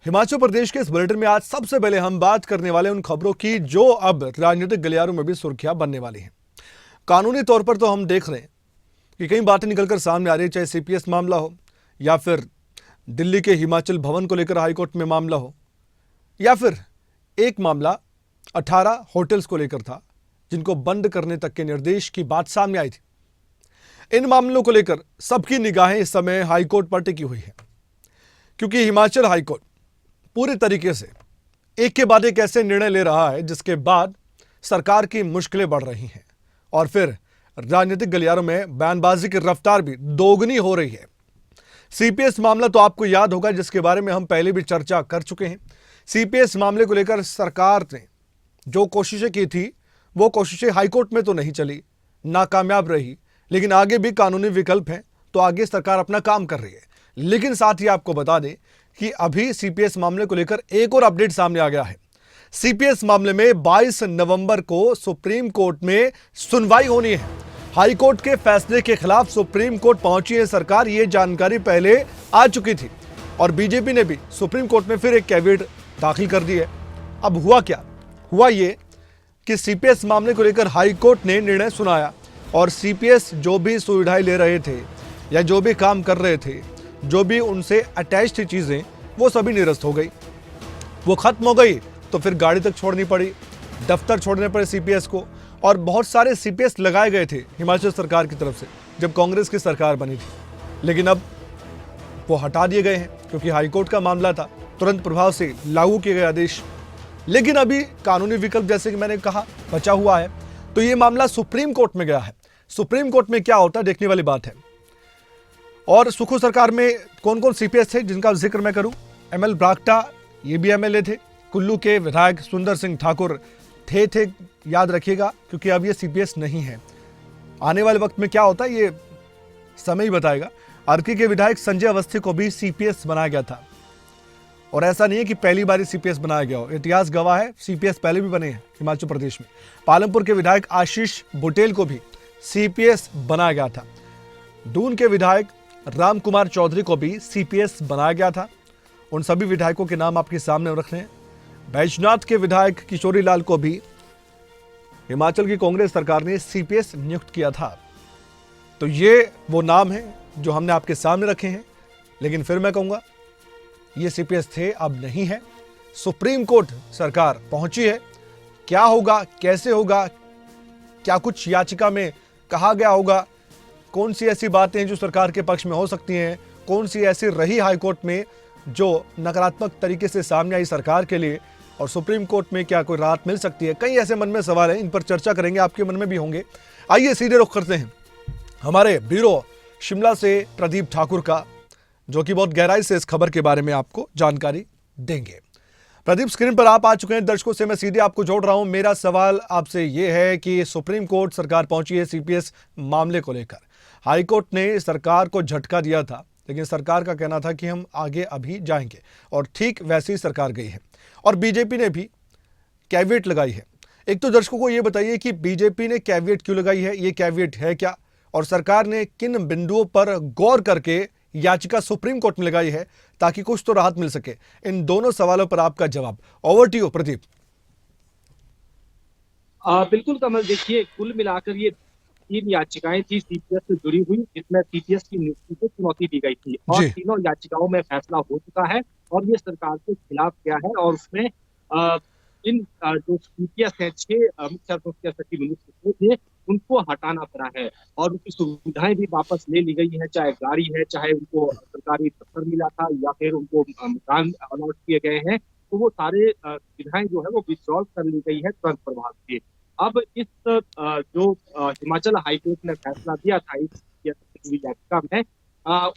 हिमाचल प्रदेश के इस बुलेटिन में आज सबसे पहले हम बात करने वाले उन खबरों की जो अब राजनीतिक गलियारों में भी सुर्खियां बनने वाली हैं। कानूनी तौर पर तो हम देख रहे हैं कि कई बातें निकलकर सामने आ रही है, चाहे सीपीएस मामला हो या फिर दिल्ली के हिमाचल भवन को लेकर हाईकोर्ट में मामला हो या फिर एक मामला 18 होटल्स को लेकर था जिनको बंद करने तक के निर्देश की बात सामने आई थी। इन मामलों को लेकर सबकी निगाहें इस समय हाईकोर्ट पर टिकी हुई है, क्योंकि हिमाचल हाईकोर्ट पूरे तरीके से एक के बाद एक ऐसे निर्णय ले रहा है जिसके बाद सरकार की मुश्किलें बढ़ रही हैं और फिर राजनीतिक गलियारों में बयानबाजी की रफ्तार भी दोगुनी हो रही है। सीपीएस मामला तो आपको याद होगा, जिसके बारे में हम पहले भी चर्चा कर चुके हैं। सीपीएस मामले को लेकर सरकार ने जो कोशिशें की थी वो कोशिशें हाईकोर्ट में तो नहीं चली, नाकामयाब रही, लेकिन आगे भी कानूनी विकल्प हैं तो आगे सरकार अपना काम कर रही है। लेकिन साथ ही आपको बता दें कि अभी सीपीएस मामले को लेकर एक और अपडेट सामने आ गया है। सीपीएस मामले में 22 नवंबर को सुप्रीम कोर्ट में सुनवाई होनी है। हाई कोर्ट के फैसले के खिलाफ सुप्रीम कोर्ट पहुंची है सरकार, ये जानकारी पहले आ चुकी थी और बीजेपी ने भी सुप्रीम कोर्ट में फिर एक कैविएट दाखिल कर दी है। अब हुआ क्या? हुआ ये कि सीपीएस मामले को लेकर हाई कोर्ट ने निर्णय सुनाया और सीपीएस जो भी सुविधाएं ले रहे थे या जो भी काम कर रहे थे, जो भी उनसे अटैच थी चीजें, वो सभी निरस्त हो गई। वो खत्म हो गई तो फिर गाड़ी तक छोड़नी पड़ी, दफ्तर छोड़ने पड़े सीपीएस को, और बहुत सारे सीपीएस लगाए गए थे हिमाचल सरकार की तरफ से जब कांग्रेस की सरकार बनी थी, लेकिन अब वो हटा दिए गए हैं क्योंकि हाईकोर्ट का मामला था, तुरंत प्रभाव से लागू किए गए आदेश। लेकिन अभी कानूनी विकल्प जैसे कि मैंने कहा बचा हुआ है, तो ये मामला सुप्रीम कोर्ट में गया है। सुप्रीम कोर्ट में क्या होता है देखने वाली बात है। और सुखू सरकार में कौन कौन सीपीएस थे जिनका जिक्र मैं करूं? एमएल ब्राक्टा, ये भी एमएलए थे। कुल्लू के विधायक सुंदर सिंह ठाकुर थे, याद रखिएगा, क्योंकि अब ये सीपीएस नहीं है। आने वाले वक्त में क्या होता है ये समय ही बताएगा। अर्की के विधायक संजय अवस्थी को भी सीपीएस बनाया गया था, और ऐसा नहीं है कि पहली बार सीपीएस बनाया गया हो, इतिहास गवाह है सीपीएस पहले भी बने हैं हिमाचल प्रदेश में। पालमपुर के विधायक आशीष बुटेल को भी सीपीएस बनाया गया था। दून के विधायक राम कुमार चौधरी को भी सीपीएस बनाया गया था। उन सभी विधायकों के नाम आपके सामने रख रहे हैं। बैजनाथ के विधायक किशोरी लाल को भी हिमाचल की कांग्रेस सरकार ने सीपीएस नियुक्त किया था। तो ये वो नाम है जो हमने आपके सामने रखे हैं, लेकिन फिर मैं कहूंगा ये सीपीएस थे, अब नहीं है। सुप्रीम कोर्ट सरकार पहुंची है। क्या होगा, कैसे होगा, क्या कुछ याचिका में कहा गया होगा, कौन सी ऐसी बातें हैं जो सरकार के पक्ष में हो सकती हैं, कौन सी ऐसी रही हाईकोर्ट में जो नकारात्मक तरीके से सामने आई सरकार के लिए, और सुप्रीम कोर्ट में क्या कोई राहत मिल सकती है, कई ऐसे मन में सवाल हैं, इन पर चर्चा करेंगे, आपके मन में भी होंगे। आइए सीधे रुख करते हैं हमारे ब्यूरो शिमला से प्रदीप ठाकुर का, जो कि बहुत गहराई से इस खबर के बारे में आपको जानकारी देंगे। प्रदीप, स्क्रीन पर आप आ चुके हैं। दर्शकों से मैं सीधे आपको जोड़ रहा हूं। मेरा सवाल आपसे यह है कि सुप्रीम कोर्ट सरकार पहुंची है सीपीएस मामले को लेकर। हाईकोर्ट ने सरकार को झटका दिया था, लेकिन सरकार का कहना था कि हम आगे अभी जाएंगे, और ठीक वैसे ही सरकार गई है। और बीजेपी ने भी कैविएट लगाई है। एक तो दर्शकों को यह बताइए कि बीजेपी ने कैविएट क्यों लगाई है, ये कैविएट है क्या, और सरकार ने किन बिंदुओं पर गौर करके याचिका सुप्रीम कोर्ट में लगाई है ताकि कुछ तो राहत मिल सके। इन दोनों सवालों पर आपका जवाब। Over to you Pradeep. बिल्कुल कमल, देखिए कुल मिलाकर ये 3 याचिकाएं थी सीपीएस से जुड़ी हुई, जिसमें सीपीएस की नियुक्ति को चुनौती दी गई थी, और तीनों याचिकाओं में फैसला हो चुका है और ये सरकार के खिलाफ गया है। और उसमें इन जो सीपीएस है 6 मुख्य सचिव नियुक्त थे, उनको हटाना पड़ा है और उनकी सुविधाएं भी वापस ले ली गई है, चाहे गाड़ी है, चाहे उनको सरकारी दफ्तर मिला था या फिर उनको मकान अलॉट किए गए हैं, तो वो सारे सुविधाएं जो है वो विड्रॉल कर ली गई है तुरंत प्रभाव से। अब इस जो हिमाचल हाईकोर्ट ने फैसला दिया था इस याचिका में,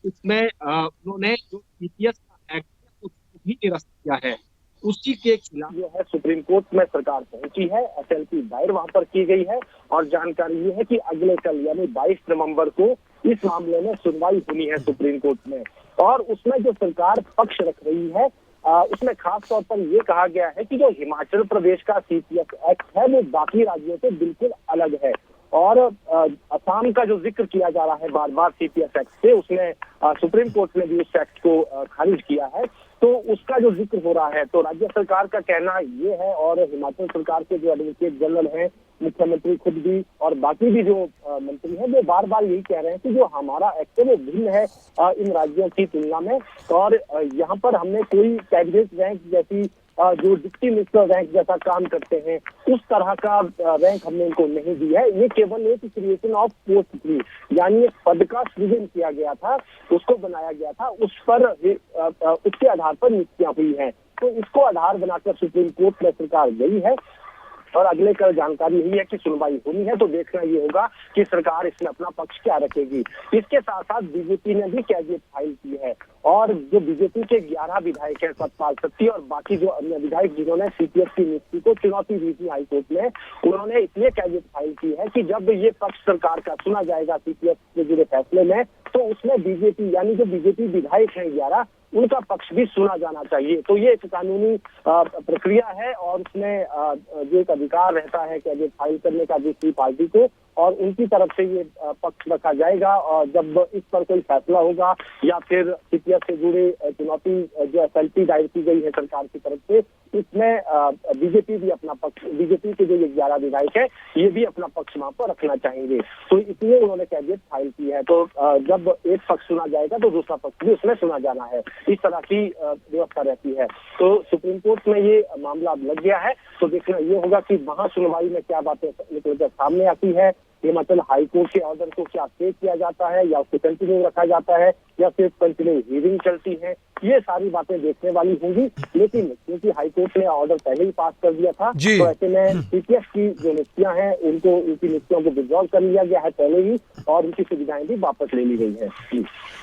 उसमें उन्होंने जो सीपीएस का एक्ट है उसको भी निरस्त किया है। उसी के खिलाफ जो है सुप्रीम कोर्ट में सरकार पहुंची है, एसएलपी दायर वहां पर की गई है, और जानकारी ये है कि अगले कल यानी 22 नवंबर को इस मामले में सुनवाई होनी है सुप्रीम कोर्ट में। और उसमें जो सरकार पक्ष रख रही है उसमें खास तौर पर ये कहा गया है कि जो हिमाचल प्रदेश का सीपीएस एक्ट है वो बाकी राज्यों से बिल्कुल अलग है, और असम का जो जिक्र किया जा रहा है बार बार सीपीएस एक्ट से, उसने सुप्रीम कोर्ट ने भी उस एक्ट को खारिज किया है, तो उसका जो जिक्र हो रहा है, तो राज्य सरकार का कहना ये है, और हिमाचल सरकार के जो एडवोकेट जनरल हैं, मुख्यमंत्री खुद भी और बाकी भी जो मंत्री हैं, वो बार बार यही कह रहे हैं कि जो हमारा एक्ट है वो भिन्न है इन राज्यों की तुलना में, और यहाँ पर हमने कोई कैबिनेट रैंक जैसी जो डिप्टी मिनिस्टर रैंक जैसा काम करते हैं उस तरह का रैंक हमने इनको नहीं दी है। ये केवल एक क्रिएशन ऑफ पोस्ट थी, यानी एक पद का सृजन किया गया था, उसको बनाया गया था, उस पर उसके आधार पर नियुक्तियां हुई हैं। तो इसको आधार बनाकर सुप्रीम कोर्ट में सरकार गई है, और अगले कल जानकारी यही है कि सुनवाई होनी है, तो देखना ये होगा कि सरकार इसमें अपना पक्ष क्या रखेगी। इसके साथ साथ बीजेपी ने भी कैबिनेट फाइल की है, और जो बीजेपी के 11 विधायक हैं, सतपाल सत्ती और बाकी जो अन्य विधायक जिन्होंने सीपीएस की नियुक्ति को चुनौती दी थी हाईकोर्ट में, उन्होंने इसलिए कैबिनेट फाइल की है कि जब ये पक्ष सरकार का सुना जाएगा सीपीएस से जुड़े फैसले में, तो उसमें बीजेपी यानी जो बीजेपी विधायक हैं 11, उनका पक्ष भी सुना जाना चाहिए। तो ये एक कानूनी प्रक्रिया है, और उसमें जो एक अधिकार रहता है कैबिनेट फाइल करने का दूसरी पार्टी को, और उनकी तरफ से ये पक्ष रखा जाएगा, और जब इस पर कोई फैसला होगा या फिर सीपीएस से जुड़े चुनौती जो एसएलपी दायर की गई है सरकार की तरफ से, इसमें बीजेपी भी अपना पक्ष, बीजेपी के जो 11 विधायक है ये भी अपना पक्ष वहां पर रखना चाहेंगे, तो इसलिए उन्होंने कैबिनेट फाइल की है। तो जब एक पक्ष सुना जाएगा तो दूसरा पक्ष भी उसमें सुना जाना है, इस तरह की व्यवस्था रहती है। तो सुप्रीम कोर्ट में ये मामला अब लग गया है, तो देखना ये होगा कि वहां सुनवाई में क्या बातें निकलकर सामने आती है। हिमाचल हाईकोर्ट के ऑर्डर को क्या स्टे किया जाता है, या उसको कंटिन्यू रखा जाता है, या फिर कंटिन्यू हियरिंग चलती है, ये सारी बातें देखने वाली होंगी। लेकिन क्योंकि हाईकोर्ट ने ऑर्डर पहले ही पास कर दिया था, तो ऐसे में सीपीएस की जो नियुक्तियां हैं उनकी नियुक्तियों को विड्रॉल कर लिया गया है पहले ही, और उनकी सुविधाएं भी वापस ले ली गई है।